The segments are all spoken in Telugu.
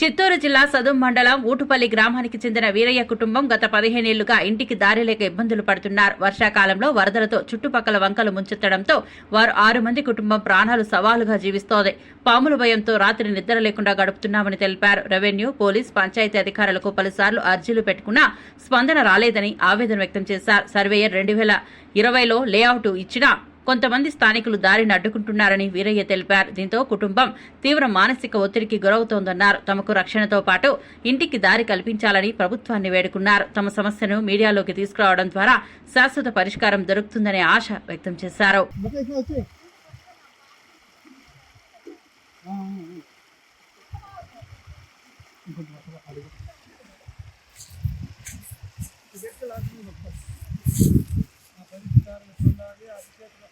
చిత్తూరు జిల్లా సదుం మండలం ఊటుపల్లి గ్రామానికి చెందిన వీరయ్య కుటుంబం గత 15 ఏళ్లుగా ఇంటికి దారి లేక ఇబ్బందులు పడుతున్నారు. వర్షాకాలంలో వరదలతో చుట్టుపక్కల వంకలు ముంచెత్తడంతో వారు 6 మంది కుటుంబం ప్రాణాలు సవాలుగా జీవిస్తోంది. పాముల భయంతో రాత్రి నిద్ర లేకుండా గడుపుతున్నామని తెలిపారు. రెవెన్యూ, పోలీస్, పంచాయతీ అధికారులకు పలుసార్లు అర్జీలు పెట్టుకున్నా స్పందన రాలేదని ఆవేదన వ్యక్తం చేశారు. సర్వేయర్ 2020లో లేఅవుట్ ఇచ్చినా కొంతమంది స్థానికులు దారిని అడ్డుకుంటున్నారని వీరయ్య తెలిపారు. దీంతో కుటుంబం తీవ్ర మానసిక ఒత్తిడికి గురవుతోందన్నారు. తమకు రక్షణతో పాటు ఇంటికి దారి కల్పించాలని ప్రభుత్వాన్ని వేడుకున్నారు. తమ సమస్యను మీడియాలోకి తీసుకురావడం ద్వారా శాశ్వత పరిష్కారం దొరుకుతుందనే ఆశ వ్యక్తం చేశారు.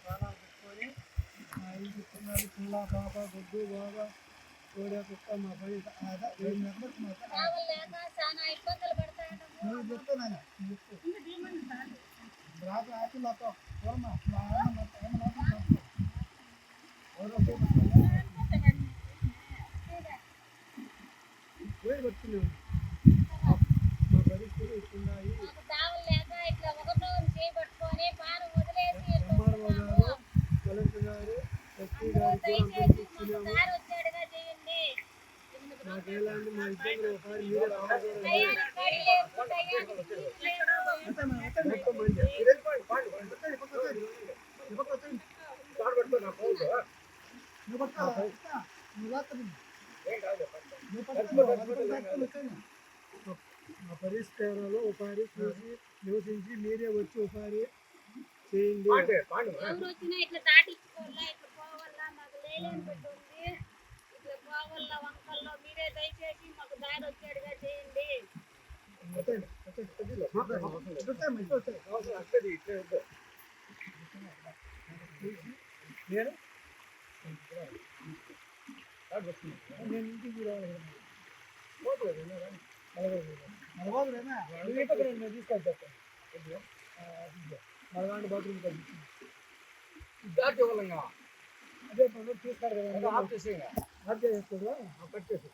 ప్రాణాలు పెట్టుకొని ఇంటి పిల్ల పాప గుడ్డు బాబా కోడే కుక్క మా పని పడుతున్నాను. మా పరిస్థితులు ఇస్తున్నాయి. నాకేలాంటి మా ఇబ్బందులు ఒకసారి మా పరిష్కారాలు ఒకసారి చూసి నివసించి మీరే వచ్చి ఒకసారి చేయండి. మీరే దయచేసి మాకు దారి వచ్చేట్టుగా చేయండి. నేను ఇంటికి తీసుకొని చెప్తాను. మలగాండి బాత్రూమ్ అదే తీసుకారు కదా, ఆఫ్ చేసేసుకోవడం కట్ చేసి